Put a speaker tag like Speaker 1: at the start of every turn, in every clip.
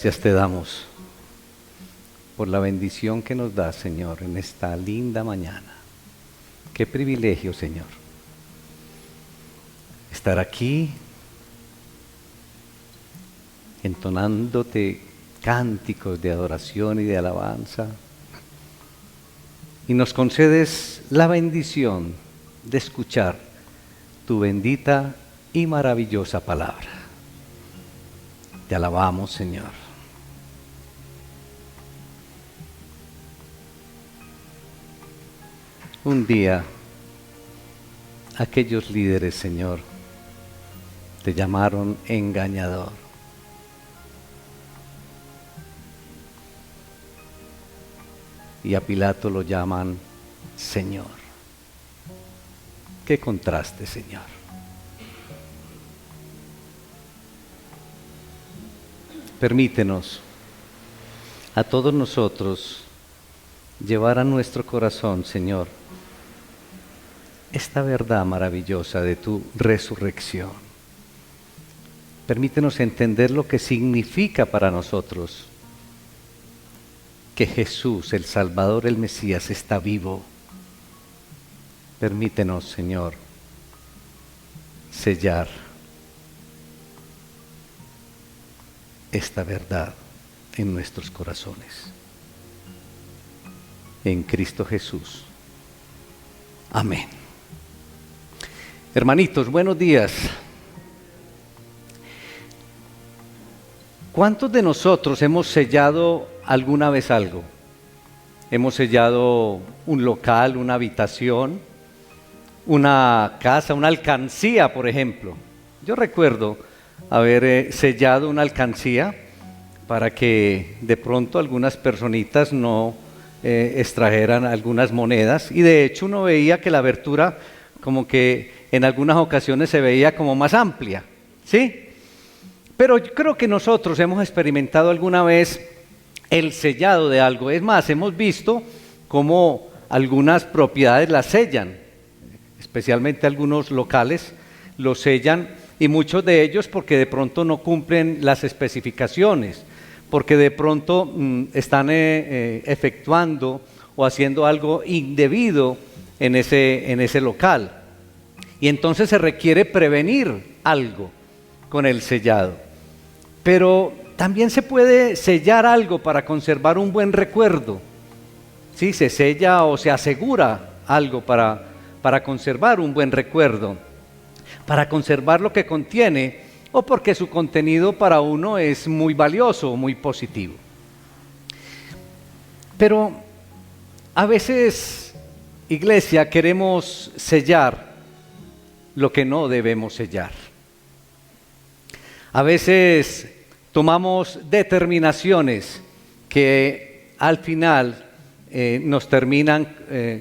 Speaker 1: Gracias te damos por la bendición que nos das, Señor, en esta linda mañana. Qué privilegio, Señor, estar aquí entonándote cánticos de adoración y de alabanza, y nos concedes la bendición de escuchar tu bendita y maravillosa palabra. Te alabamos, Señor. Un día, aquellos líderes, Señor, te llamaron engañador. Y a Pilato lo llaman Señor. Qué contraste, Señor. Permítenos a todos nosotros llevar a nuestro corazón, Señor, esta verdad maravillosa de tu resurrección. Permítenos entender lo que significa para nosotros que Jesús, el Salvador, el Mesías, está vivo. Permítenos, Señor, sellar esta verdad en nuestros corazones. En Cristo Jesús. Amén. Hermanitos, buenos días. ¿Cuántos de nosotros hemos sellado alguna vez algo? Hemos sellado un local, una habitación, una casa, una alcancía, por ejemplo. Yo recuerdo haber sellado una alcancía para que de pronto algunas personitas no extrajeran algunas monedas, y de hecho uno veía que la abertura como que en algunas ocasiones se veía como más amplia, ¿sí? Pero yo creo que nosotros hemos experimentado alguna vez el sellado de algo. Es más, hemos visto cómo algunas propiedades las sellan, especialmente algunos locales los sellan, y muchos de ellos porque de pronto no cumplen las especificaciones, porque de pronto están efectuando o haciendo algo indebido en ese local. Y entonces se requiere prevenir algo con el sellado. Pero también se puede sellar algo para conservar un buen recuerdo. Sí, se sella o se asegura algo para conservar un buen recuerdo, para conservar lo que contiene, o porque su contenido para uno es muy valioso, muy positivo. Pero a veces, iglesia, queremos sellar lo que no debemos sellar. A veces tomamos determinaciones que al final nos terminan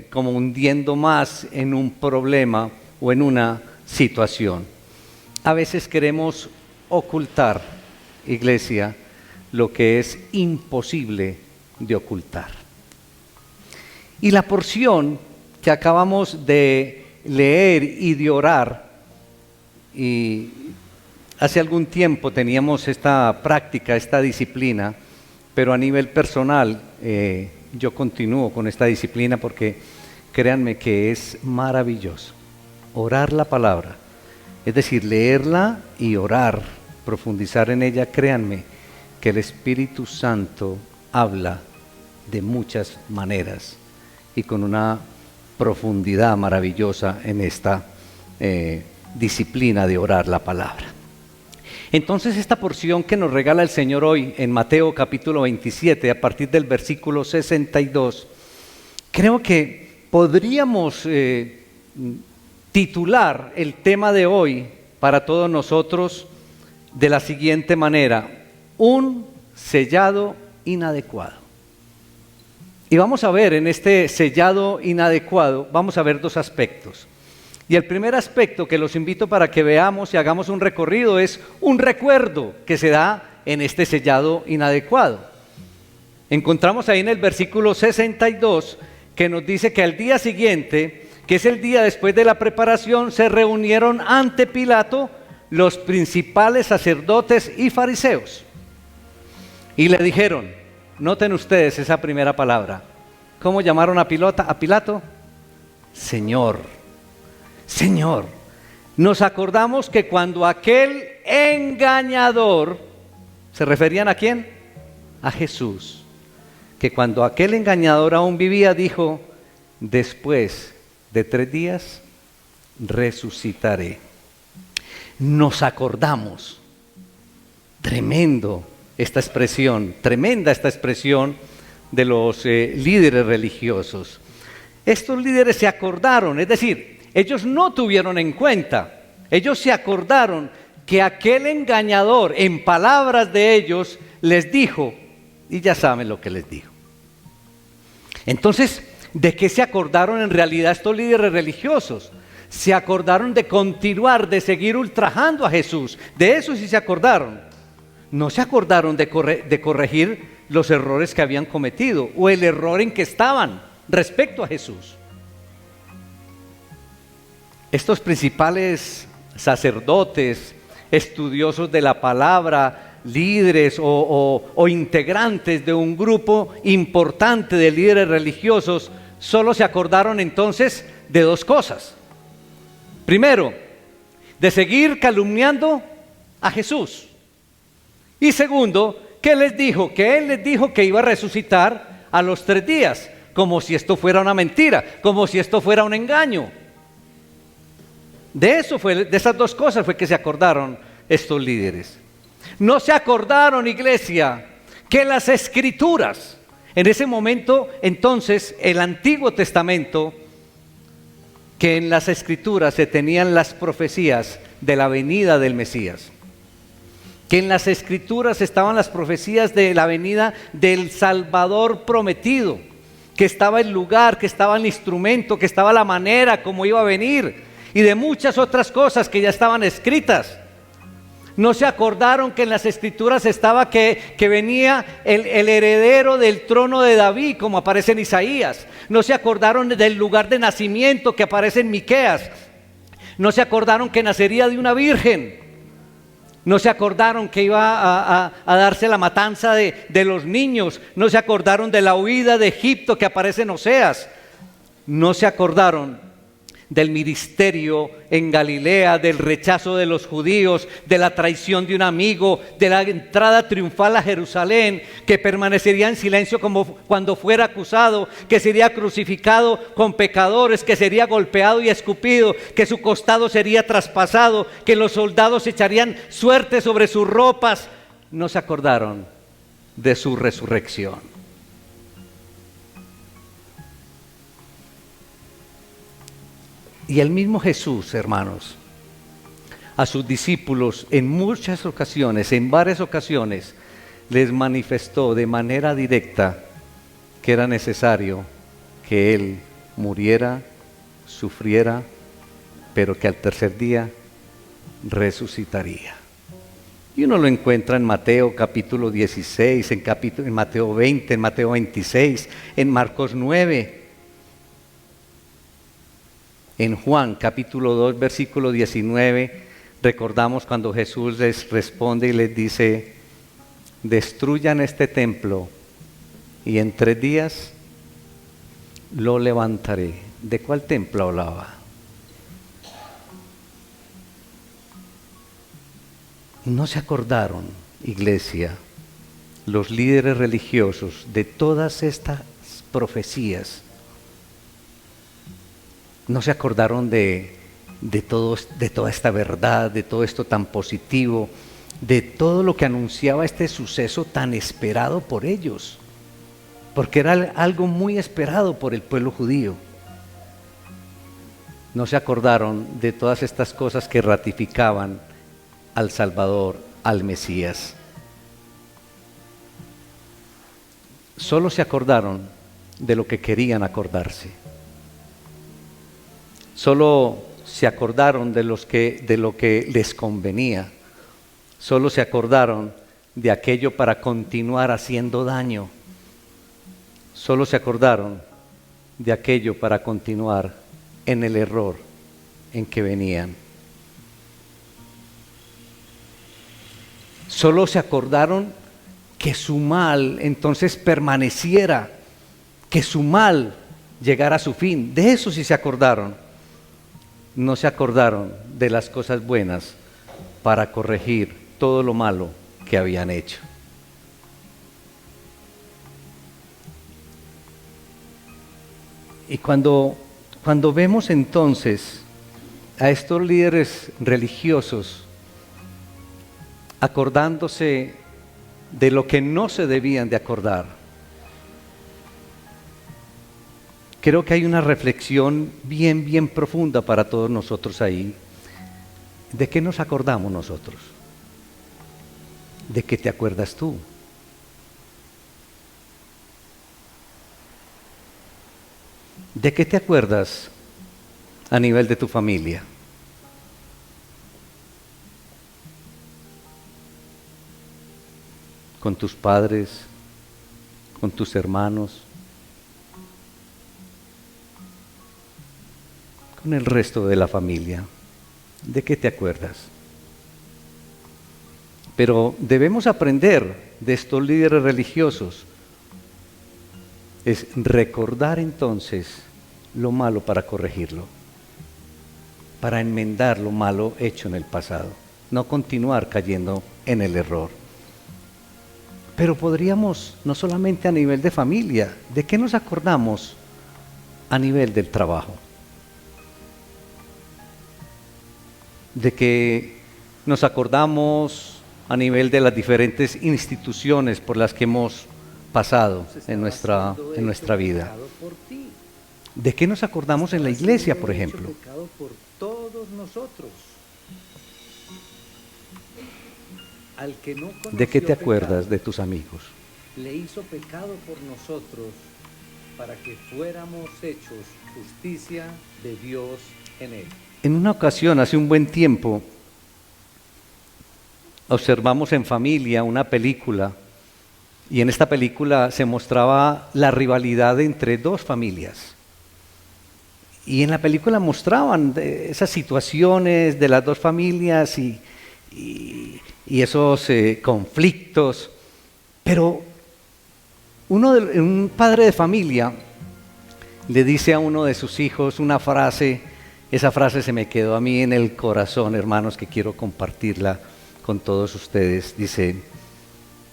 Speaker 1: como hundiendo más en un problema o en una situación. A veces queremos ocultar, iglesia, lo que es imposible de ocultar. Y la porción que acabamos de leer y de orar, y hace algún tiempo teníamos esta práctica, esta disciplina, pero a nivel personal yo continúo con esta disciplina porque créanme que es maravilloso. Orar la palabra, es decir, leerla y orar, profundizar en ella, créanme que el Espíritu Santo habla de muchas maneras y con una profundidad maravillosa en esta disciplina de orar la palabra. Entonces esta porción que nos regala el Señor hoy en Mateo capítulo 27, a partir del versículo 62, creo que podríamos titular el tema de hoy para todos nosotros de la siguiente manera: un sellado inadecuado. Y vamos a ver en este sellado inadecuado, vamos a ver dos aspectos. Y el primer aspecto que los invito para que veamos y hagamos un recorrido es un recuerdo que se da en este sellado inadecuado. Encontramos ahí en el versículo 62 que nos dice que al día siguiente, que es el día después de la preparación, se reunieron ante Pilato los principales sacerdotes y fariseos. Y le dijeron, noten ustedes esa primera palabra, ¿cómo llamaron a Pilato? Señor, Señor. Nos acordamos que cuando aquel engañador, ¿se referían a quién? A Jesús. Que cuando aquel engañador aún vivía, dijo, después de 3 días resucitaré. Nos acordamos, tremenda esta expresión de los líderes religiosos. Estos líderes se acordaron, es decir, ellos no tuvieron en cuenta, ellos se acordaron que aquel engañador, en palabras de ellos, les dijo, y ya saben lo que les dijo. Entonces, ¿de qué se acordaron en realidad estos líderes religiosos? Se acordaron de continuar, de seguir ultrajando a Jesús. De eso sí se acordaron. No se acordaron de corregir los errores que habían cometido o el error en que estaban respecto a Jesús. Estos principales sacerdotes, estudiosos de la palabra, líderes o integrantes de un grupo importante de líderes religiosos, solo se acordaron entonces de 2 cosas. Primero, de seguir calumniando a Jesús. Y segundo, ¿qué les dijo? Que Él les dijo que iba a resucitar a los 3 días, como si esto fuera una mentira, como si esto fuera un engaño. De esas 2 cosas fue que se acordaron estos líderes. No se acordaron, iglesia, que las Escrituras, en ese momento, entonces, el Antiguo Testamento, que en las Escrituras se tenían las profecías de la venida del Mesías, que en las Escrituras estaban las profecías de la venida del Salvador prometido, que estaba el lugar, que estaba el instrumento, que estaba la manera como iba a venir, y de muchas otras cosas que ya estaban escritas. No se acordaron que en las Escrituras estaba que venía el heredero del trono de David, como aparece en Isaías. No se acordaron del lugar de nacimiento que aparece en Miqueas. No se acordaron que nacería de una virgen. No se acordaron que iba a darse la matanza de los niños. No se acordaron de la huida de Egipto que aparece en Oseas. No se acordaron del ministerio en Galilea, del rechazo de los judíos, de la traición de un amigo, de la entrada triunfal a Jerusalén, que permanecería en silencio como cuando fuera acusado, que sería crucificado con pecadores, que sería golpeado y escupido, que su costado sería traspasado, que los soldados echarían suerte sobre sus ropas. No se acordaron de su resurrección. Y el mismo Jesús, hermanos, a sus discípulos en muchas ocasiones, en varias ocasiones, les manifestó de manera directa que era necesario que Él muriera, sufriera, pero que al tercer día resucitaría. Y uno lo encuentra en Mateo capítulo 16, en Mateo 20, en Mateo 26, en Marcos 9. En Juan capítulo 2 versículo 19 recordamos cuando Jesús les responde y les dice, destruyan este templo y en 3 días lo levantaré. ¿De cuál templo hablaba? No se acordaron, iglesia, los líderes religiosos de todas estas profecías. No se acordaron de toda esta verdad, de todo esto tan positivo, de todo lo que anunciaba este suceso tan esperado por ellos, porque era algo muy esperado por el pueblo judío. No se acordaron de todas estas cosas que ratificaban al Salvador, al Mesías. Solo se acordaron de lo que querían acordarse. Solo se acordaron de lo que les convenía. Solo se acordaron de aquello para continuar haciendo daño. Solo se acordaron de aquello para continuar en el error en que venían. Solo se acordaron que su mal entonces permaneciera, que su mal llegara a su fin. De eso sí se acordaron. No se acordaron de las cosas buenas para corregir todo lo malo que habían hecho. Y cuando vemos entonces a estos líderes religiosos acordándose de lo que no se debían de acordar, creo que hay una reflexión bien profunda para todos nosotros ahí. ¿De qué nos acordamos nosotros? ¿De qué te acuerdas tú? ¿De qué te acuerdas a nivel de tu familia? ¿Con tus padres? ¿Con tus hermanos? ¿Con el resto de la familia? ¿De qué te acuerdas? Pero debemos aprender de estos líderes religiosos. Es recordar entonces lo malo para corregirlo, para enmendar lo malo hecho en el pasado, no continuar cayendo en el error. Pero podríamos, no solamente a nivel de familia, ¿de qué nos acordamos a nivel del trabajo? De que nos acordamos a nivel de las diferentes instituciones por las que hemos pasado en nuestra vida. ¿De qué nos acordamos en la iglesia, por ejemplo?
Speaker 2: Por todos nosotros. Al que no conoció
Speaker 1: ¿De qué te acuerdas
Speaker 2: pecado,
Speaker 1: de tus amigos?
Speaker 2: le hizo pecado por nosotros para que fuéramos hechos justicia de Dios en él.
Speaker 1: En una ocasión, hace un buen tiempo, observamos en familia una película y en esta película se mostraba la rivalidad entre dos familias. Y en la película mostraban esas situaciones de las dos familias y esos conflictos. Pero un padre de familia le dice a uno de sus hijos una frase. Esa frase se me quedó a mí en el corazón, hermanos, que quiero compartirla con todos ustedes. Dice: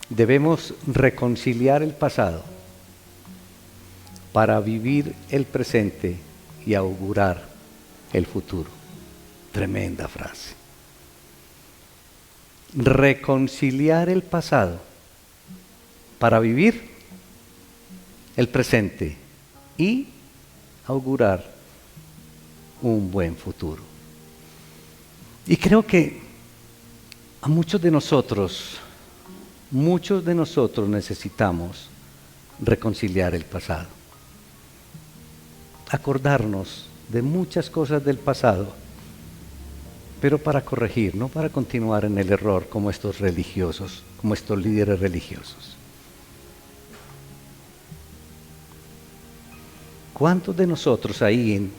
Speaker 1: debemos reconciliar el pasado para vivir el presente y augurar el futuro. Tremenda frase. Reconciliar el pasado para vivir el presente y augurar un buen futuro. Y creo que a muchos de nosotros necesitamos reconciliar el pasado, acordarnos de muchas cosas del pasado, pero para corregir, no para continuar en el error como estos religiosos, como estos líderes religiosos. ¿Cuántos de nosotros ahí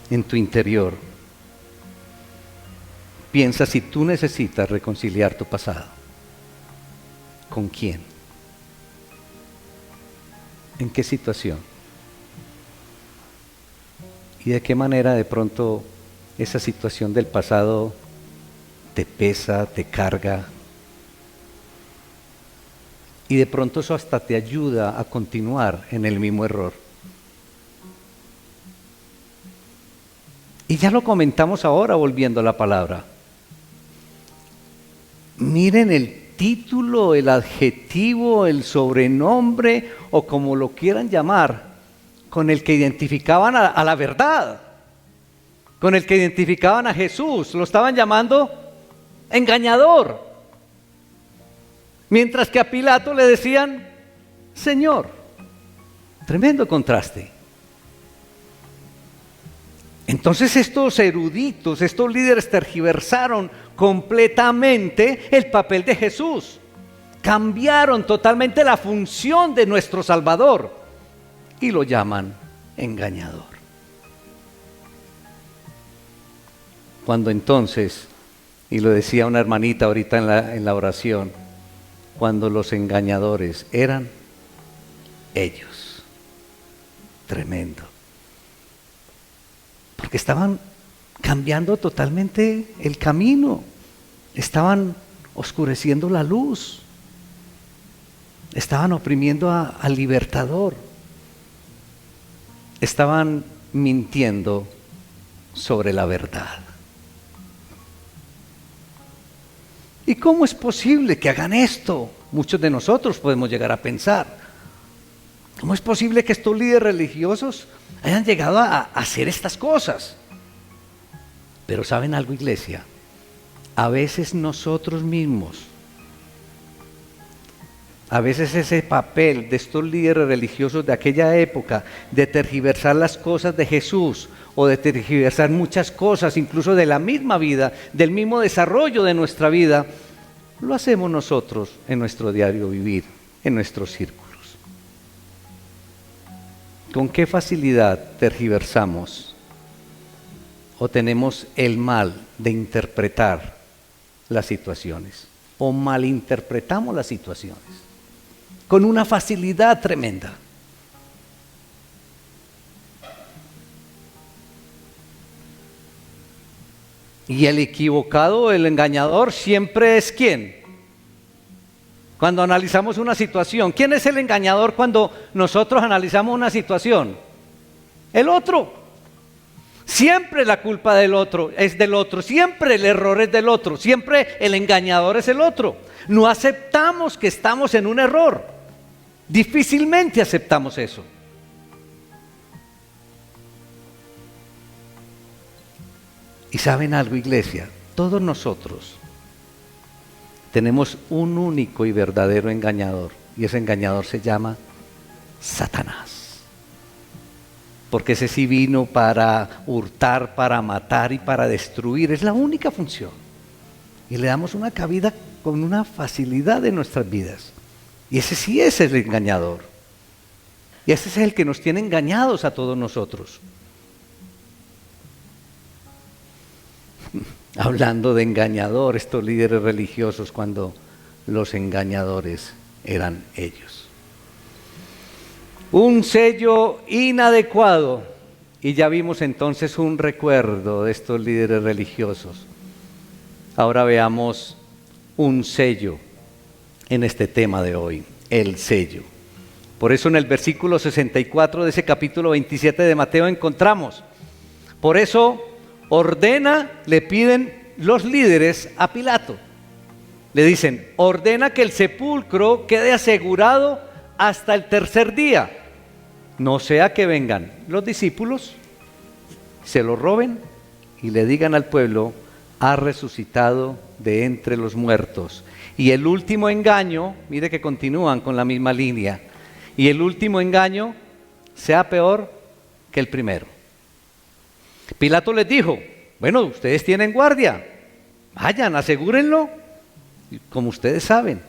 Speaker 1: en tu interior piensas si tú necesitas reconciliar tu pasado? ¿Con quién? ¿En qué situación? ¿Y de qué manera de pronto esa situación del pasado te pesa, te carga? Y de pronto eso hasta te ayuda a continuar en el mismo error. Y ya lo comentamos ahora volviendo a la palabra. Miren el título, el adjetivo, el sobrenombre o como lo quieran llamar, con el que identificaban a la verdad, con el que identificaban a Jesús. Lo estaban llamando engañador. Mientras que a Pilato le decían Señor. Tremendo contraste. Entonces estos eruditos, estos líderes tergiversaron completamente el papel de Jesús. Cambiaron totalmente la función de nuestro Salvador y lo llaman engañador. Cuando entonces, y lo decía una hermanita ahorita en la oración, cuando los engañadores eran ellos. Tremendo. Porque estaban cambiando totalmente el camino, estaban oscureciendo la luz, estaban oprimiendo al libertador, estaban mintiendo sobre la verdad. ¿Y cómo es posible que hagan esto? Muchos de nosotros podemos llegar a pensar. ¿Cómo es posible que estos líderes religiosos hayan llegado a hacer estas cosas? Pero ¿saben algo, iglesia? A veces nosotros mismos, a veces ese papel de estos líderes religiosos de aquella época, de tergiversar las cosas de Jesús, o de tergiversar muchas cosas, incluso de la misma vida, del mismo desarrollo de nuestra vida, lo hacemos nosotros en nuestro diario vivir, en nuestros círculos. ¿Con qué facilidad tergiversamos o tenemos el mal de interpretar las situaciones o malinterpretamos las situaciones? Con una facilidad tremenda. Y el equivocado, el engañador, siempre es ¿quién? Cuando analizamos una situación, ¿quién es el engañador cuando nosotros analizamos una situación? El otro. Siempre la culpa del otro es del otro, siempre el error es del otro, siempre el engañador es el otro. No aceptamos que estamos en un error. Difícilmente aceptamos eso. Y ¿saben algo, iglesia? Todos nosotros tenemos un único y verdadero engañador, y ese engañador se llama Satanás. Porque ese sí vino para hurtar, para matar y para destruir, es la única función. Y le damos una cabida con una facilidad en nuestras vidas. Y ese sí es el engañador. Y ese es el que nos tiene engañados a todos nosotros. Hablando de engañador, estos líderes religiosos, cuando los engañadores eran ellos. Un sello inadecuado, y ya vimos entonces un recuerdo de estos líderes religiosos. Ahora veamos un sello en este tema de hoy, el sello. Por eso en el versículo 64 de ese capítulo 27 de Mateo encontramos, por eso le piden los líderes a Pilato. Le dicen, ordena que el sepulcro quede asegurado hasta el tercer día. No sea que vengan los discípulos, se lo roben y le digan al pueblo, ha resucitado de entre los muertos. Y el último engaño, mire que continúan con la misma línea, y el último engaño sea peor que el primero. Pilato les dijo, bueno, ustedes tienen guardia, vayan, asegúrenlo, como ustedes saben.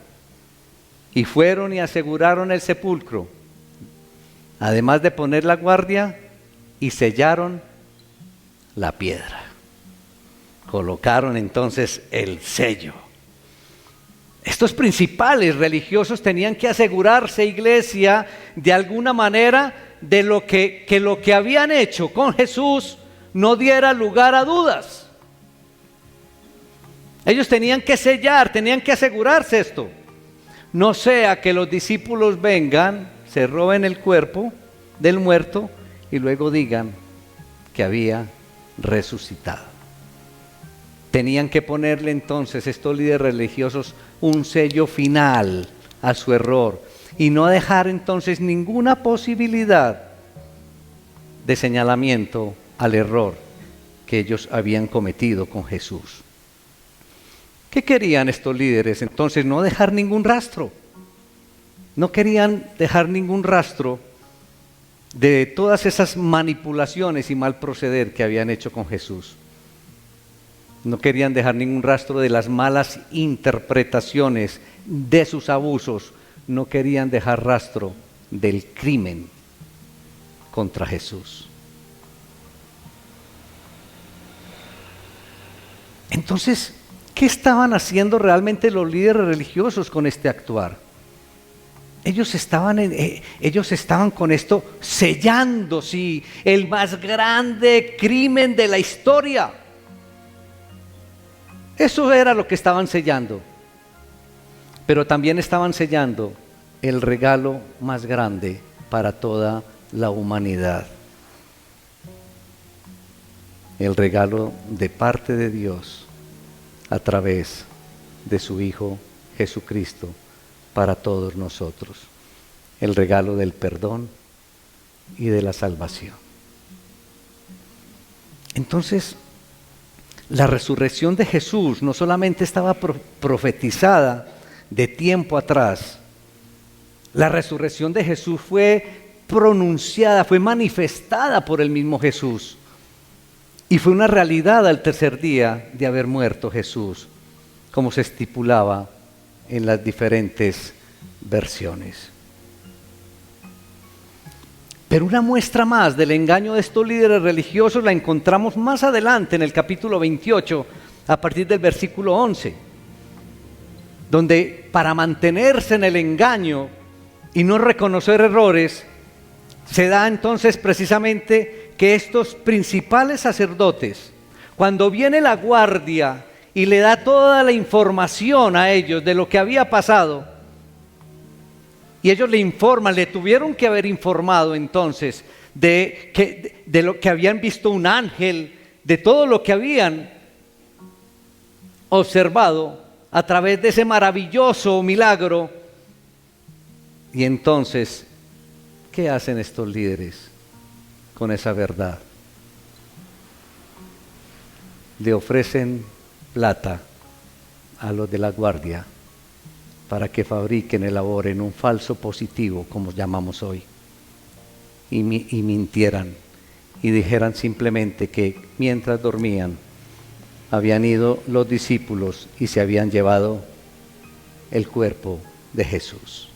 Speaker 1: Y fueron y aseguraron el sepulcro, además de poner la guardia, y sellaron la piedra. Colocaron entonces el sello. Estos principales religiosos tenían que asegurarse, iglesia, de alguna manera, de lo que habían hecho con Jesús no diera lugar a dudas. Ellos tenían que sellar, tenían que asegurarse esto. No sea que los discípulos vengan, se roben el cuerpo del muerto y luego digan que había resucitado. Tenían que ponerle entonces estos líderes religiosos un sello final a su error y no dejar entonces ninguna posibilidad de señalamiento al error que ellos habían cometido con Jesús. ¿Qué querían estos líderes? Entonces no dejar ningún rastro. No querían dejar ningún rastro de todas esas manipulaciones y mal proceder que habían hecho con Jesús. No querían dejar ningún rastro de las malas interpretaciones, de sus abusos. No querían dejar rastro del crimen contra Jesús. Entonces, ¿qué estaban haciendo realmente los líderes religiosos con este actuar? Ellos estaban con esto sellando, sí, el más grande crimen de la historia. Eso era lo que estaban sellando. Pero también estaban sellando el regalo más grande para toda la humanidad. El regalo de parte de Dios a través de su Hijo Jesucristo para todos nosotros. El regalo del perdón y de la salvación. Entonces, la resurrección de Jesús no solamente estaba profetizada de tiempo atrás, la resurrección de Jesús fue pronunciada, fue manifestada por el mismo Jesús. Y fue una realidad al tercer día de haber muerto Jesús, como se estipulaba en las diferentes versiones. Pero una muestra más del engaño de estos líderes religiosos la encontramos más adelante en el capítulo 28, a partir del versículo 11, donde para mantenerse en el engaño y no reconocer errores, se da entonces precisamente que estos principales sacerdotes, cuando viene la guardia y le da toda la información a ellos de lo que había pasado, y ellos le informan, le tuvieron que haber informado entonces de lo que habían visto un ángel, de todo lo que habían observado a través de ese maravilloso milagro. Y entonces, ¿qué hacen estos líderes con esa verdad? Le ofrecen plata a los de la guardia para que fabriquen, elaboren un falso positivo, como llamamos hoy, y mintieran y dijeran simplemente que mientras dormían habían ido los discípulos y se habían llevado el cuerpo de Jesús.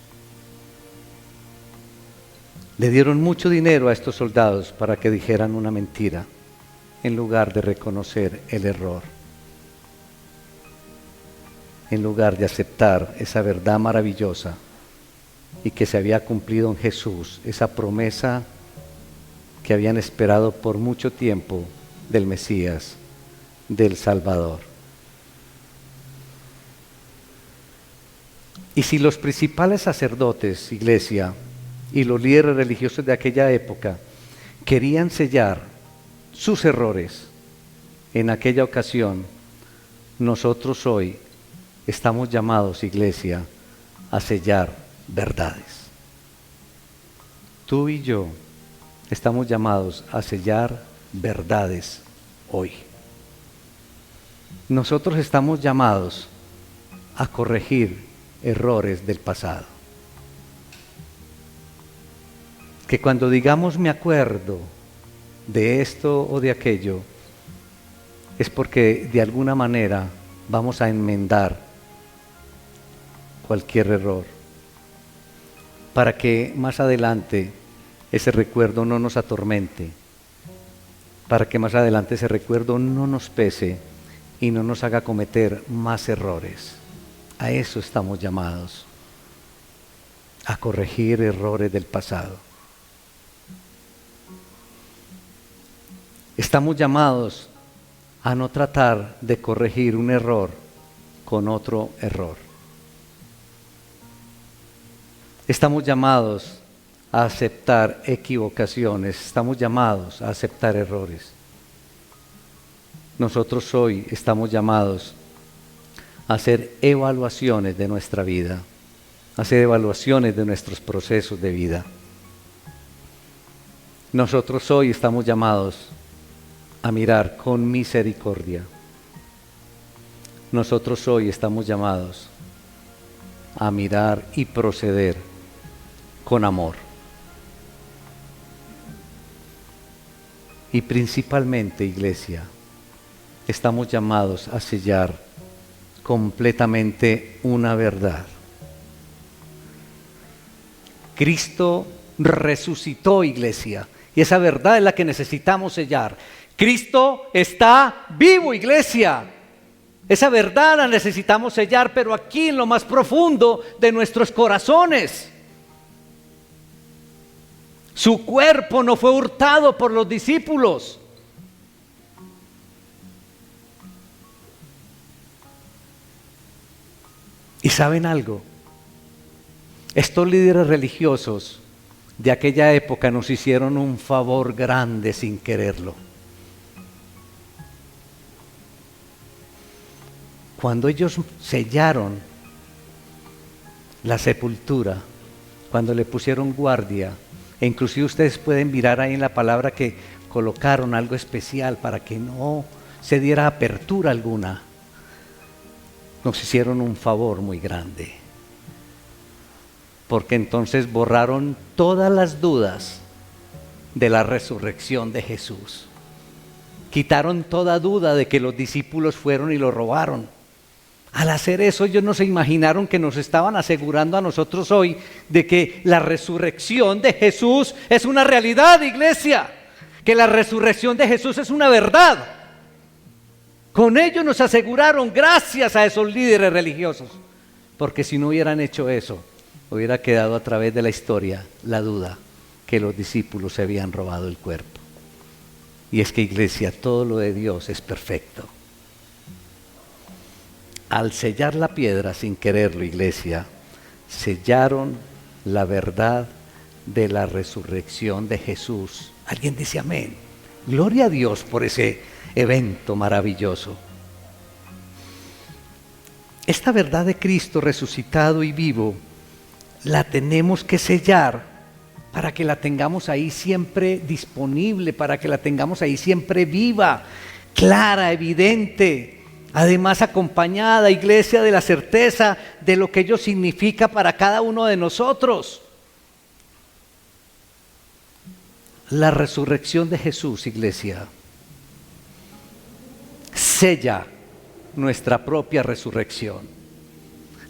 Speaker 1: Le dieron mucho dinero a estos soldados para que dijeran una mentira en lugar de reconocer el error, en lugar de aceptar esa verdad maravillosa y que se había cumplido en Jesús, esa promesa que habían esperado por mucho tiempo del Mesías, del Salvador. Y si los principales sacerdotes, iglesia, y los líderes religiosos de aquella época querían sellar sus errores en aquella ocasión, nosotros hoy estamos llamados, iglesia, a sellar verdades. Tú y yo estamos llamados a sellar verdades hoy. Nosotros estamos llamados a corregir errores del pasado. Que cuando digamos me acuerdo de esto o de aquello, es porque de alguna manera vamos a enmendar cualquier error, para que más adelante ese recuerdo no nos atormente, para que más adelante ese recuerdo no nos pese y no nos haga cometer más errores. A eso estamos llamados, a corregir errores del pasado. Estamos llamados a no tratar de corregir un error con otro error. Estamos llamados a aceptar equivocaciones, estamos llamados a aceptar errores. Nosotros hoy estamos llamados a hacer evaluaciones de nuestra vida, a hacer evaluaciones de nuestros procesos de vida. Nosotros hoy estamos llamados a mirar con misericordia. Nosotros hoy estamos llamados a mirar y proceder con amor. Y principalmente, iglesia, estamos llamados a sellar completamente una verdad. Cristo resucitó, iglesia, y esa verdad es la que necesitamos sellar. Cristo está vivo, iglesia. Esa verdad la necesitamos sellar, pero aquí en lo más profundo de nuestros corazones. Su cuerpo no fue hurtado por los discípulos. ¿Y saben algo? Estos líderes religiosos de aquella época nos hicieron un favor grande sin quererlo. Cuando ellos sellaron la sepultura, cuando le pusieron guardia, e inclusive ustedes pueden mirar ahí en la palabra que colocaron algo especial para que no se diera apertura alguna, nos hicieron un favor muy grande. Porque entonces borraron todas las dudas de la resurrección de Jesús. Quitaron toda duda de que los discípulos fueron y lo robaron. Al hacer eso, ellos no se imaginaron que nos estaban asegurando a nosotros hoy de que la resurrección de Jesús es una realidad, iglesia. Que la resurrección de Jesús es una verdad. Con ello nos aseguraron, gracias a esos líderes religiosos. Porque si no hubieran hecho eso, hubiera quedado a través de la historia la duda que los discípulos se habían robado el cuerpo. Y es que, iglesia, todo lo de Dios es perfecto. Al sellar la piedra sin quererlo, iglesia, sellaron la verdad de la resurrección de Jesús. ¿Alguien dice amén? Gloria a Dios por ese evento maravilloso. Esta verdad de Cristo resucitado y vivo la tenemos que sellar para que la tengamos ahí siempre disponible, para que la tengamos ahí siempre viva, clara, evidente. Además, acompañada, iglesia, de la certeza de lo que ello significa para cada uno de nosotros. La resurrección de Jesús, iglesia, sella nuestra propia resurrección.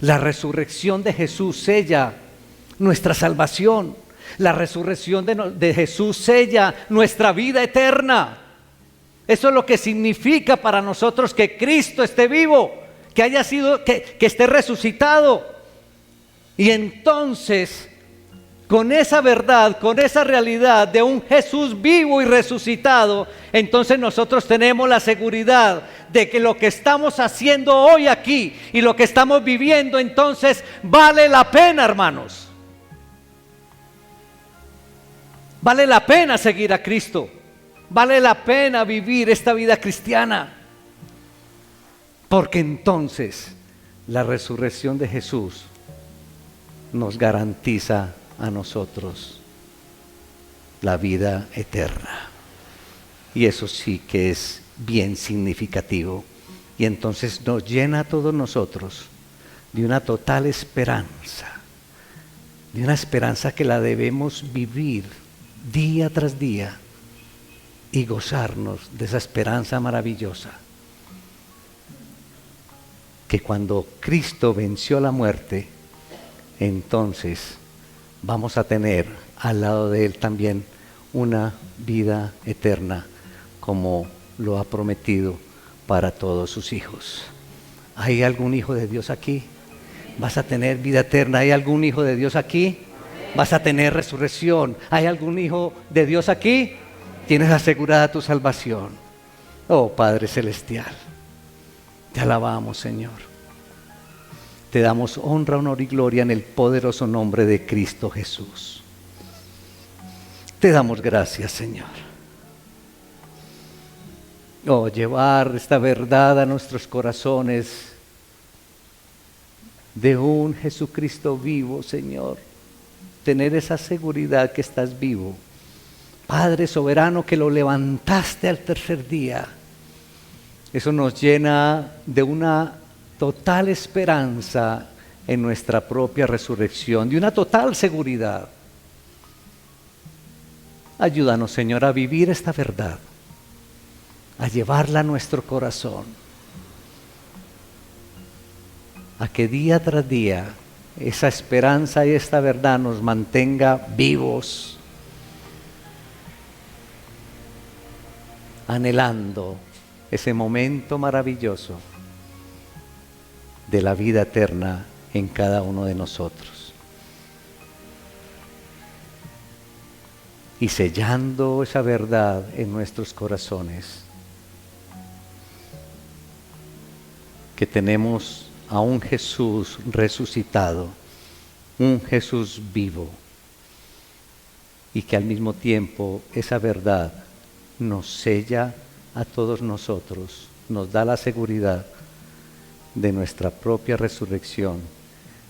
Speaker 1: La resurrección de Jesús sella nuestra salvación. La resurrección de Jesús sella nuestra vida eterna. Eso es lo que significa para nosotros que Cristo esté vivo, que haya sido, que esté resucitado. Y entonces, con esa verdad, con esa realidad de un Jesús vivo y resucitado, entonces nosotros tenemos la seguridad de que lo que estamos haciendo hoy aquí y lo que estamos viviendo entonces vale la pena, hermanos. Vale la pena seguir a Cristo. Vale la pena vivir esta vida cristiana. Porque entonces la resurrección de Jesús nos garantiza a nosotros la vida eterna. Y eso sí que es bien significativo. Y entonces nos llena a todos nosotros de una total esperanza. De una esperanza que la debemos vivir día tras día y gozarnos de esa esperanza maravillosa. Que cuando Cristo venció la muerte, entonces vamos a tener al lado de Él también una vida eterna, como lo ha prometido para todos sus hijos. ¿Hay algún hijo de Dios aquí? ¿Vas a tener vida eterna? ¿Hay algún hijo de Dios aquí? ¿Vas a tener resurrección? ¿Hay algún hijo de Dios aquí? Tienes asegurada tu salvación. Oh Padre Celestial, te alabamos, Señor. Te damos honra, honor y gloria en el poderoso nombre de Cristo Jesús. Te damos gracias, Señor. Oh, llevar esta verdad a nuestros corazones de un Jesucristo vivo, Señor. Tener esa seguridad que estás vivo. Padre soberano, que lo levantaste al tercer día. Eso nos llena de una total esperanza en nuestra propia resurrección, de una total seguridad. Ayúdanos, Señor, a vivir esta verdad, a llevarla a nuestro corazón, a que día tras día esa esperanza y esta verdad nos mantenga vivos, anhelando ese momento maravilloso de la vida eterna en cada uno de nosotros. Y sellando esa verdad en nuestros corazones, que tenemos a un Jesús resucitado, un Jesús vivo, y que al mismo tiempo esa verdad nos sella a todos nosotros, nos da la seguridad de nuestra propia resurrección,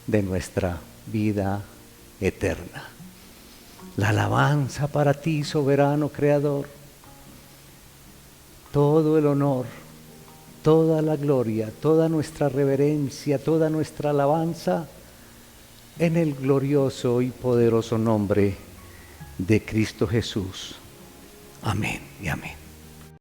Speaker 1: de nuestra vida eterna. La alabanza para ti, soberano Creador, todo el honor, toda la gloria, toda nuestra reverencia, toda nuestra alabanza, en el glorioso y poderoso nombre de Cristo Jesús. Amén y amén.